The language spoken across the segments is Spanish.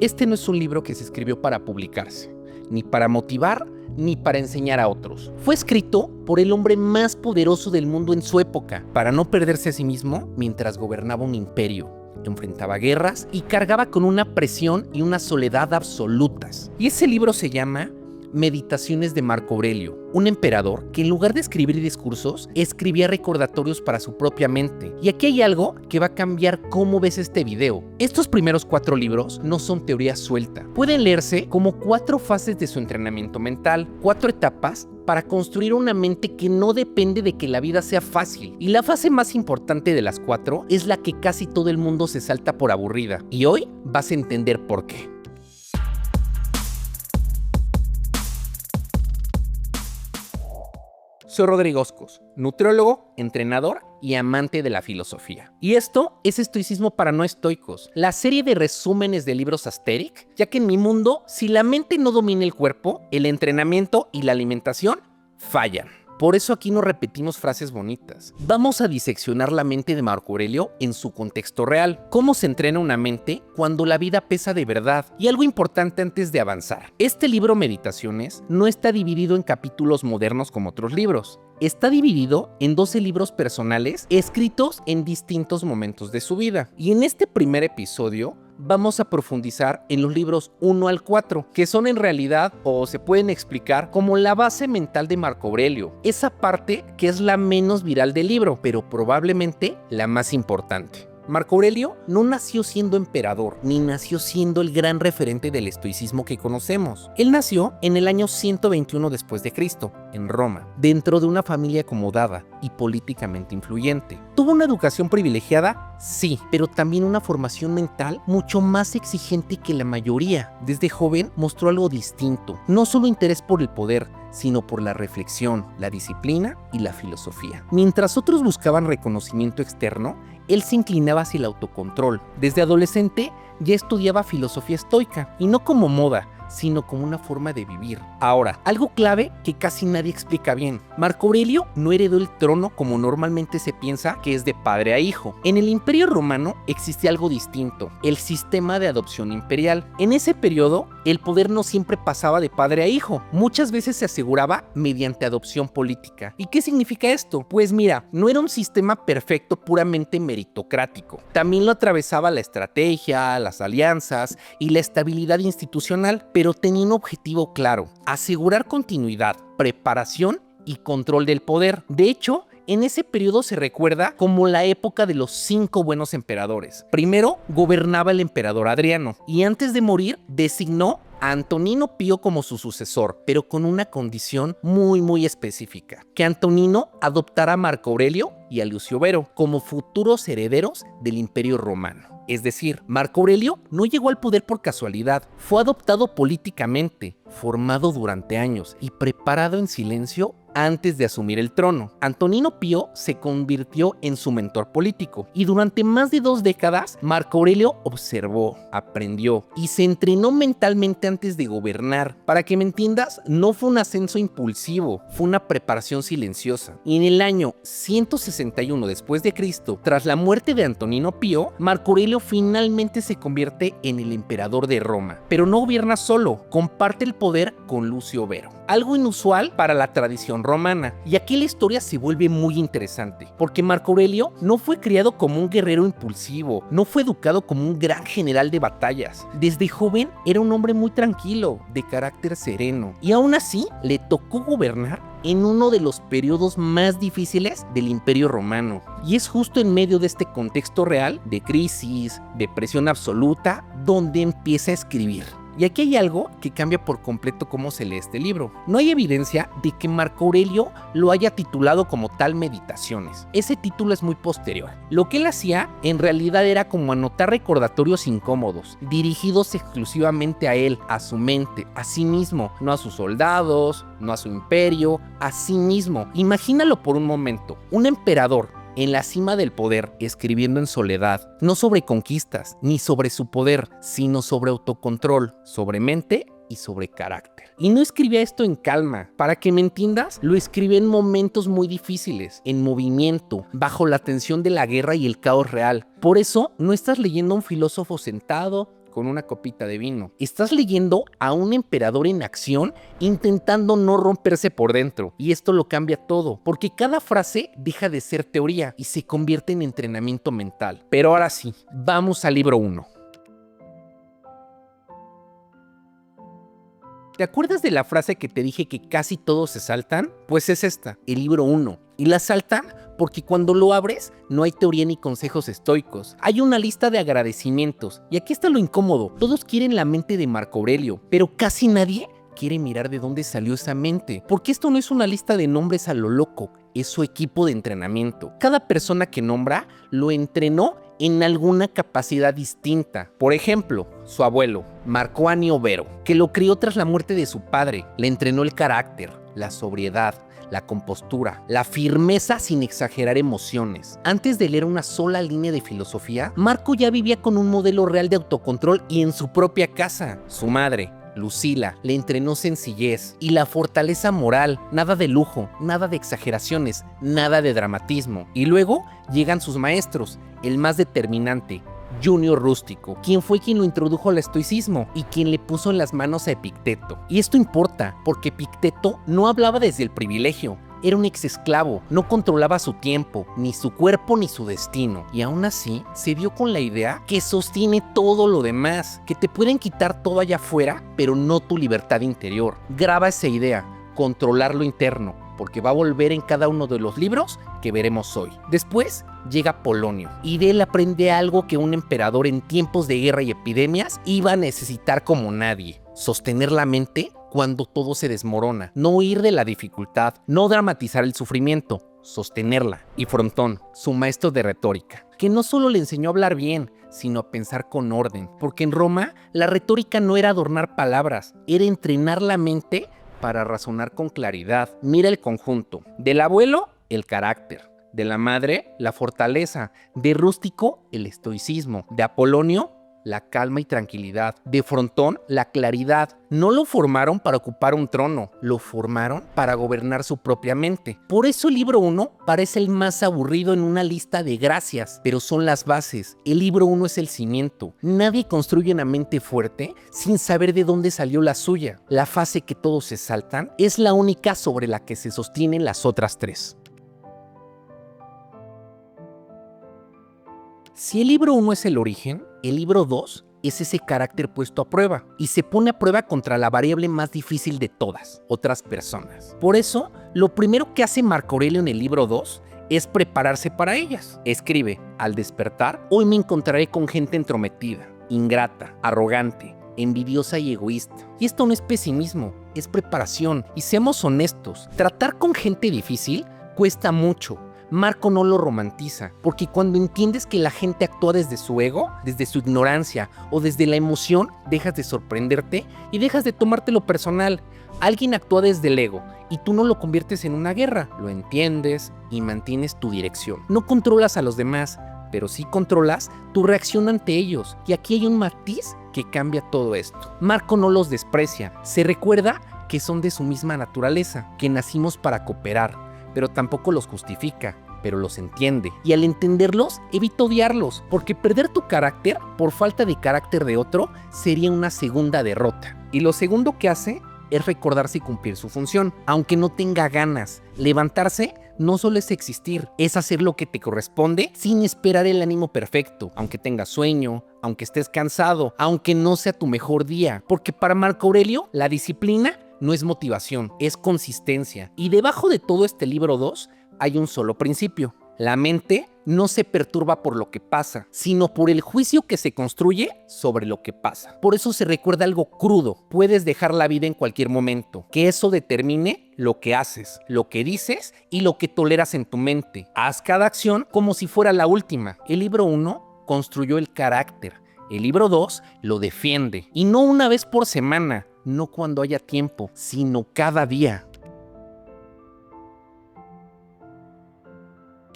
Este no es un libro que se escribió para publicarse, ni para motivar, ni para enseñar a otros. Fue escrito por el hombre más poderoso del mundo en su época, para no perderse a sí mismo mientras gobernaba un imperio, enfrentaba guerras y cargaba con una presión y una soledad absolutas. Y ese libro se llama Meditaciones de Marco Aurelio, un emperador que en lugar de escribir discursos, escribía recordatorios para su propia mente. Y aquí hay algo que va a cambiar cómo ves este video. Estos primeros 4 libros no son teoría suelta. Pueden leerse como 4 fases de su entrenamiento mental, 4 etapas para construir una mente que no depende de que la vida sea fácil. Y la fase más importante de las 4 es la que casi todo el mundo se salta por aburrida. Y hoy vas a entender por qué. Soy Rodrigo Oscos, nutriólogo, entrenador y amante de la filosofía. Y esto es Estoicismo para no estoicos, la serie de resúmenes de libros Asterix, ya que en mi mundo, si la mente no domina el cuerpo, el entrenamiento y la alimentación fallan. Por eso aquí no repetimos frases bonitas. Vamos a diseccionar la mente de Marco Aurelio en su contexto real. Cómo se entrena una mente cuando la vida pesa de verdad. Y algo importante antes de avanzar. Este libro Meditaciones no está dividido en capítulos modernos como otros libros. Está dividido en 12 libros personales escritos en distintos momentos de su vida. Y en este primer episodio vamos a profundizar en los libros 1 al 4, que son en realidad, o se pueden explicar, como la base mental de Marco Aurelio. Esa parte que es la menos viral del libro, pero probablemente la más importante. Marco Aurelio no nació siendo emperador, ni nació siendo el gran referente del estoicismo que conocemos. Él nació en el año 121 después de Cristo, en Roma, dentro de una familia acomodada y políticamente influyente. ¿Tuvo una educación privilegiada? Sí, pero también una formación mental mucho más exigente que la mayoría. Desde joven mostró algo distinto, no solo interés por el poder, sino por la reflexión, la disciplina y la filosofía. Mientras otros buscaban reconocimiento externo, él se inclinaba hacia el autocontrol. Desde adolescente ya estudiaba filosofía estoica, y no como moda, sino como una forma de vivir. Ahora, algo clave que casi nadie explica bien. Marco Aurelio no heredó el trono como normalmente se piensa que es de padre a hijo. En el Imperio Romano existía algo distinto, el sistema de adopción imperial. En ese periodo, el poder no siempre pasaba de padre a hijo. Muchas veces se aseguraba mediante adopción política. ¿Y qué significa esto? Pues mira, no era un sistema perfecto puramente meritocrático. También lo atravesaba la estrategia, las alianzas y la estabilidad institucional, pero tenía un objetivo claro: asegurar continuidad, preparación y control del poder. De hecho, en ese periodo se recuerda como la época de los 5 buenos emperadores. Primero gobernaba el emperador Adriano, y antes de morir designó a Antonino Pío como su sucesor, pero con una condición muy específica: que Antonino adoptara a Marco Aurelio y a Lucio Vero como futuros herederos del Imperio Romano. Es decir, Marco Aurelio no llegó al poder por casualidad, fue adoptado políticamente, formado durante años y preparado en silencio antes de asumir el trono. Antonino Pío se convirtió en su mentor político, y durante más de 2 décadas Marco Aurelio observó, aprendió y se entrenó mentalmente antes de gobernar. Para que me entiendas, no fue un ascenso impulsivo, fue una preparación silenciosa. Y en el año 161 después de Cristo, tras la muerte de Antonino Pío, Marco Aurelio finalmente se convierte en el emperador de Roma. Pero no gobierna solo, comparte el poder con Lucio Vero. Algo inusual para la tradición romana. Y aquí la historia se vuelve muy interesante, porque Marco Aurelio no fue criado como un guerrero impulsivo, no fue educado como un gran general de batallas. Desde joven era un hombre muy tranquilo, de carácter sereno, y aún así le tocó gobernar en uno de los periodos más difíciles del Imperio Romano. Y es justo en medio de este contexto real, de crisis, de presión absoluta, donde empieza a escribir. Y aquí hay algo que cambia por completo cómo se lee este libro. No hay evidencia de que Marco Aurelio lo haya titulado como tal Meditaciones. Ese título es muy posterior. Lo que él hacía en realidad era como anotar recordatorios incómodos, dirigidos exclusivamente a él, a su mente, a sí mismo, no a sus soldados, no a su imperio, a sí mismo. Imagínalo por un momento, un emperador en la cima del poder, escribiendo en soledad, no sobre conquistas, ni sobre su poder, sino sobre autocontrol, sobre mente y sobre carácter. Y no escribía esto en calma. Para que me entiendas, lo escribía en momentos muy difíciles, en movimiento, bajo la tensión de la guerra y el caos real. Por eso, no estás leyendo a un filósofo sentado, con una copita de vino. Estás leyendo a un emperador en acción intentando no romperse por dentro. Y esto lo cambia todo, porque cada frase deja de ser teoría y se convierte en entrenamiento mental. Pero ahora sí, vamos al libro 1. ¿Te acuerdas de la frase que te dije que casi todos se saltan? Pues es esta, el libro 1. Y la saltan porque cuando lo abres no hay teoría ni consejos estoicos. Hay una lista de agradecimientos. Y aquí está lo incómodo. Todos quieren la mente de Marco Aurelio, pero casi nadie quiere mirar de dónde salió esa mente. Porque esto no es una lista de nombres a lo loco, es su equipo de entrenamiento. Cada persona que nombra lo entrenó en alguna capacidad distinta. Por ejemplo, su abuelo, Marco Annio Vero, que lo crió tras la muerte de su padre, le entrenó el carácter, la sobriedad, la compostura, la firmeza sin exagerar emociones. Antes de leer una sola línea de filosofía, Marco ya vivía con un modelo real de autocontrol y en su propia casa. Su madre, Lucila, le entrenó sencillez y la fortaleza moral, nada de lujo, nada de exageraciones, nada de dramatismo. Y luego llegan sus maestros, el más determinante, Junio Rústico, quien fue quien lo introdujo al estoicismo y quien le puso en las manos a Epicteto. Y esto importa, porque Epicteto no hablaba desde el privilegio. Era un ex esclavo, no controlaba su tiempo, ni su cuerpo ni su destino. Y aún así, se dio con la idea que sostiene todo lo demás, que te pueden quitar todo allá afuera, pero no tu libertad interior. Graba esa idea, controlar lo interno, porque va a volver en cada uno de los libros que veremos hoy. Después llega Polonio, y de él aprende algo que un emperador en tiempos de guerra y epidemias iba a necesitar como nadie: sostener la mente cuando todo se desmorona, no huir de la dificultad, no dramatizar el sufrimiento, sostenerla. Y Frontón, su maestro de retórica, que no solo le enseñó a hablar bien, sino a pensar con orden, porque en Roma la retórica no era adornar palabras, era entrenar la mente para razonar con claridad. Mira el conjunto: del abuelo, el carácter; de la madre, la fortaleza; de Rústico, el estoicismo; de Apolonio, la calma y tranquilidad; de Frontón, la claridad. No lo formaron para ocupar un trono, lo formaron para gobernar su propia mente. Por eso el libro 1 parece el más aburrido en una lista de gracias, pero son las bases. El libro 1 es el cimiento. Nadie construye una mente fuerte sin saber de dónde salió la suya. La fase que todos se saltan es la única sobre la que se sostienen las otras 3. Si el libro 1 es el origen, el libro 2 es ese carácter puesto a prueba, y se pone a prueba contra la variable más difícil de todas, otras personas. Por eso, lo primero que hace Marco Aurelio en el libro 2 es prepararse para ellas. Escribe: al despertar, hoy me encontraré con gente entrometida, ingrata, arrogante, envidiosa y egoísta. Y esto no es pesimismo, es preparación. Y seamos honestos, tratar con gente difícil cuesta mucho. Marco no lo romantiza, porque cuando entiendes que la gente actúa desde su ego, desde su ignorancia o desde la emoción, dejas de sorprenderte y dejas de tomártelo personal. Alguien actúa desde el ego y tú no lo conviertes en una guerra, lo entiendes y mantienes tu dirección. No controlas a los demás, pero sí controlas tu reacción ante ellos. Y aquí hay un matiz que cambia todo esto. Marco no los desprecia, se recuerda que son de su misma naturaleza, que nacimos para cooperar, pero tampoco los justifica, pero los entiende. Y al entenderlos, evita odiarlos, porque perder tu carácter por falta de carácter de otro sería una segunda derrota. Y lo segundo que hace es recordarse y cumplir su función, aunque no tenga ganas. Levantarse no solo es existir, es hacer lo que te corresponde sin esperar el ánimo perfecto, aunque tengas sueño, aunque estés cansado, aunque no sea tu mejor día. Porque para Marco Aurelio, la disciplina no es motivación, es consistencia. Y debajo de todo este libro 2 hay un solo principio: la mente no se perturba por lo que pasa, sino por el juicio que se construye sobre lo que pasa. Por eso se recuerda algo crudo: puedes dejar la vida en cualquier momento, que eso determine lo que haces, lo que dices y lo que toleras en tu mente. Haz cada acción como si fuera la última. El libro 1 construyó el carácter, el libro 2 lo defiende, y no una vez por semana, no cuando haya tiempo, sino cada día.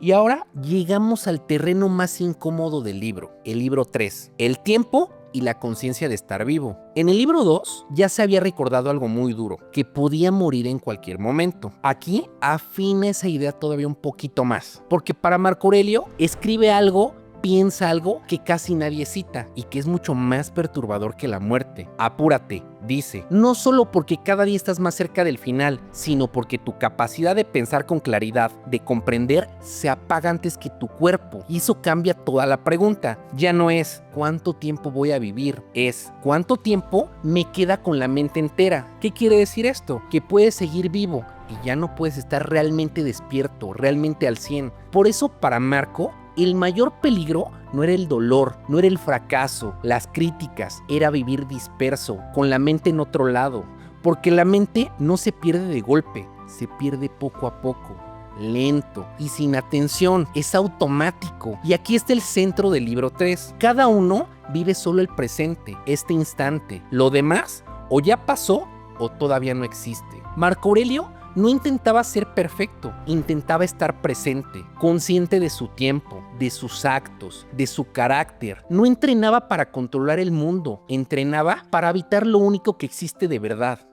Y ahora llegamos al terreno más incómodo del libro, el libro 3, el tiempo y la conciencia de estar vivo. En el libro 2 ya se había recordado algo muy duro, que podía morir en cualquier momento. Aquí afina esa idea todavía un poquito más, porque para Marco Aurelio escribe algo piensa algo que casi nadie cita y que es mucho más perturbador que la muerte. Apúrate, dice, no solo porque cada día estás más cerca del final, sino porque tu capacidad de pensar con claridad, de comprender, se apaga antes que tu cuerpo. Y eso cambia toda la pregunta. Ya no es ¿cuánto tiempo voy a vivir? Es ¿cuánto tiempo me queda con la mente entera? ¿Qué quiere decir esto? Que puedes seguir vivo y ya no puedes estar realmente despierto, realmente al 100. Por eso para Marco, el mayor peligro no era el dolor, no era el fracaso, las críticas, era vivir disperso, con la mente en otro lado. Porque la mente no se pierde de golpe, se pierde poco a poco, lento y sin atención, es automático. Y aquí está el centro del libro 3. Cada uno vive solo el presente, este instante. Lo demás o ya pasó o todavía no existe. Marco Aurelio no intentaba ser perfecto, intentaba estar presente, consciente de su tiempo, de sus actos, de su carácter. No entrenaba para controlar el mundo, entrenaba para habitar lo único que existe de verdad,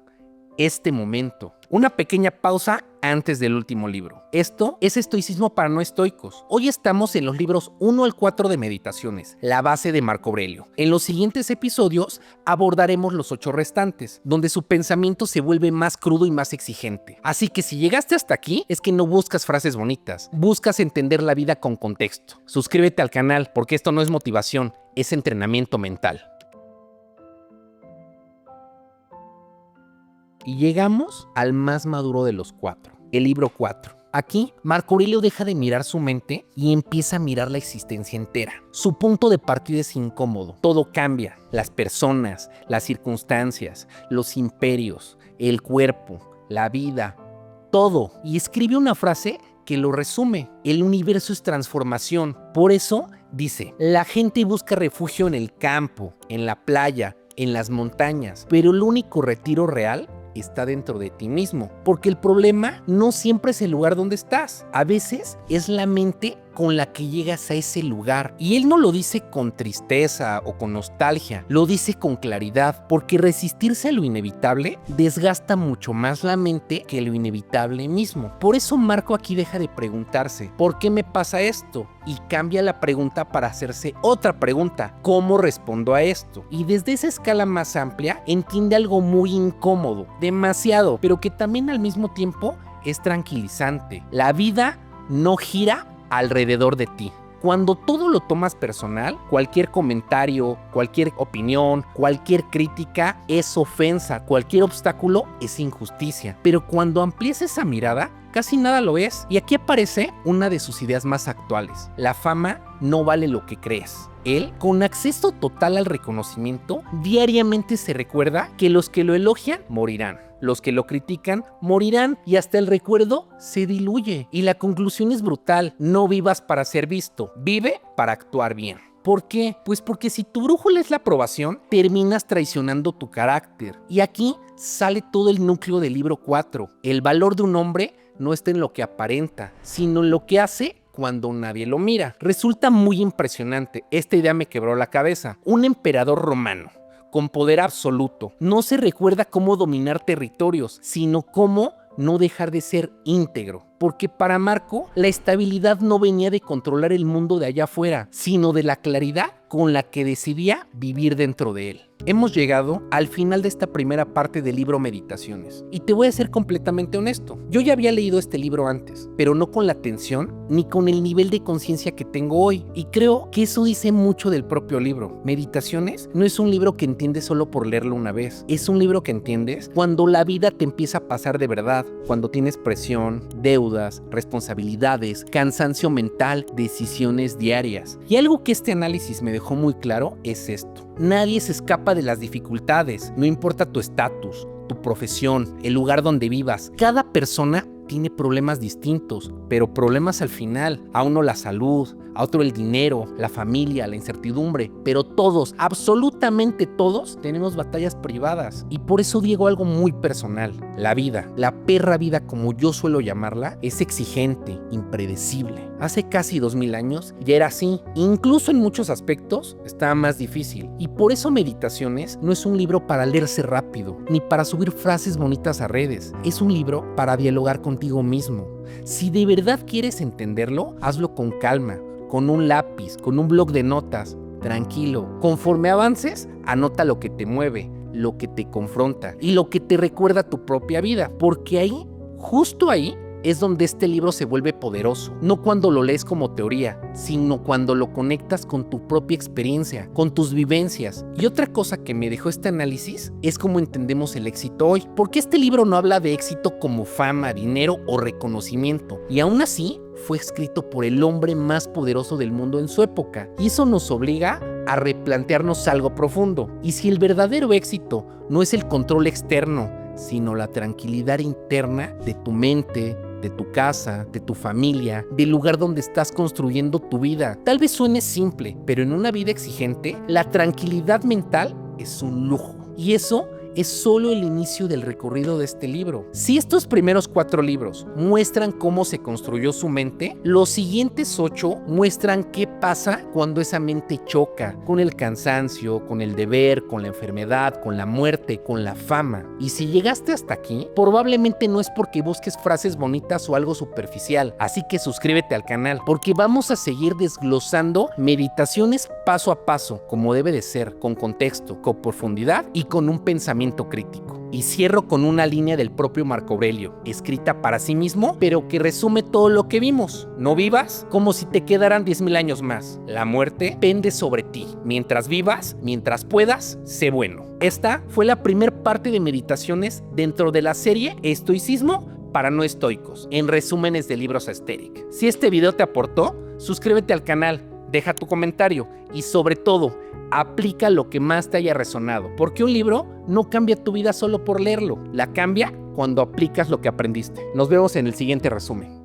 este momento. Una pequeña pausa antes del último libro. Esto es estoicismo para no estoicos. Hoy estamos en los libros 1 al 4 de Meditaciones, la base de Marco Aurelio. En los siguientes episodios abordaremos los 8 restantes, donde su pensamiento se vuelve más crudo y más exigente. Así que si llegaste hasta aquí, es que no buscas frases bonitas, buscas entender la vida con contexto. Suscríbete al canal, porque esto no es motivación, es entrenamiento mental. Y llegamos al más maduro de los 4, el libro 4. Aquí, Marco Aurelio deja de mirar su mente y empieza a mirar la existencia entera. Su punto de partida es incómodo. Todo cambia. Las personas, las circunstancias, los imperios, el cuerpo, la vida, todo. Y escribe una frase que lo resume. El universo es transformación. Por eso, dice, la gente busca refugio en el campo, en la playa, en las montañas, pero el único retiro real está dentro de ti mismo, porque el problema no siempre es el lugar donde estás, a veces es la mente con la que llegas a ese lugar. Y él no lo dice con tristeza o con nostalgia, lo dice con claridad, porque resistirse a lo inevitable desgasta mucho más la mente que lo inevitable mismo. Por eso Marco aquí deja de preguntarse, ¿por qué me pasa esto? Y cambia la pregunta para hacerse otra pregunta, ¿cómo respondo a esto? Y desde esa escala más amplia entiende algo muy incómodo, demasiado, pero que también al mismo tiempo es tranquilizante. La vida no gira alrededor de ti. Cuando todo lo tomas personal, cualquier comentario, cualquier opinión, cualquier crítica es ofensa, cualquier obstáculo es injusticia. Pero cuando amplíes esa mirada, casi nada lo es. Y aquí aparece una de sus ideas más actuales. La fama no vale lo que crees. Él, con acceso total al reconocimiento, diariamente se recuerda que los que lo elogian morirán. Los que lo critican morirán y hasta el recuerdo se diluye. Y la conclusión es brutal: no vivas para ser visto, vive para actuar bien. ¿Por qué? Pues porque si tu brújula es la aprobación, terminas traicionando tu carácter. Y aquí sale todo el núcleo del libro 4. El valor de un hombre no está en lo que aparenta, sino en lo que hace cuando nadie lo mira. Resulta muy impresionante. Esta idea me quebró la cabeza. Un emperador romano con poder absoluto no se recuerda cómo dominar territorios, sino cómo no dejar de ser íntegro. Porque para Marco, la estabilidad no venía de controlar el mundo de allá afuera, sino de la claridad con la que decidía vivir dentro de él. Hemos llegado al final de esta primera parte del libro Meditaciones. Y te voy a ser completamente honesto. Yo ya había leído este libro antes, pero no con la atención ni con el nivel de conciencia que tengo hoy. Y creo que eso dice mucho del propio libro. Meditaciones no es un libro que entiendes solo por leerlo una vez. Es un libro que entiendes cuando la vida te empieza a pasar de verdad. Cuando tienes presión, deudas, responsabilidades, cansancio mental, decisiones diarias. Y algo que este análisis me dejó muy claro es esto. Nadie se escapa de las dificultades, no importa tu estatus, tu profesión, el lugar donde vivas. Cada persona tiene problemas distintos, pero problemas al final. A uno la salud, a otro el dinero, la familia, la incertidumbre, pero todos, absolutamente todos, tenemos batallas privadas. Y por eso digo algo muy personal. La vida, la perra vida como yo suelo llamarla, es exigente, impredecible. Hace casi 2000 años ya era así. Incluso en muchos aspectos estaba más difícil. Y por eso Meditaciones no es un libro para leerse rápido, ni para subir frases bonitas a redes. Es un libro para dialogar contigo mismo. Si de verdad quieres entenderlo, hazlo con calma, con un lápiz, con un bloc de notas, tranquilo. Conforme avances, anota lo que te mueve, lo que te confronta y lo que te recuerda tu propia vida, porque ahí, justo ahí, es donde este libro se vuelve poderoso, no cuando lo lees como teoría, sino cuando lo conectas con tu propia experiencia, con tus vivencias. Y otra cosa que me dejó este análisis es cómo entendemos el éxito hoy, porque este libro no habla de éxito como fama, dinero o reconocimiento, y aún así fue escrito por el hombre más poderoso del mundo en su época, y eso nos obliga a replantearnos algo profundo. Y si el verdadero éxito no es el control externo, sino la tranquilidad interna de tu mente, de tu casa, de tu familia, del lugar donde estás construyendo tu vida. Tal vez suene simple, pero en una vida exigente, la tranquilidad mental es un lujo. Y eso es solo el inicio del recorrido de este libro. Si estos primeros 4 libros muestran cómo se construyó su mente, los siguientes 8 muestran qué pasa cuando esa mente choca con el cansancio, con el deber, con la enfermedad, con la muerte, con la fama. Y si llegaste hasta aquí, probablemente no es porque busques frases bonitas o algo superficial. Así que suscríbete al canal, porque vamos a seguir desglosando meditaciones paso a paso, como debe de ser, con contexto, con profundidad y con un pensamiento crítico. Y cierro con una línea del propio Marco Aurelio, escrita para sí mismo, pero que resume todo lo que vimos. No vivas como si te quedaran 10,000 años más. La muerte pende sobre ti. Mientras vivas, mientras puedas, sé bueno. Esta fue la primera parte de meditaciones dentro de la serie Estoicismo para no estoicos, en resúmenes de libros Asterix. Si este video te aportó, suscríbete al canal, deja tu comentario y sobre todo, aplica lo que más te haya resonado, porque un libro no cambia tu vida solo por leerlo, la cambia cuando aplicas lo que aprendiste. Nos vemos en el siguiente resumen.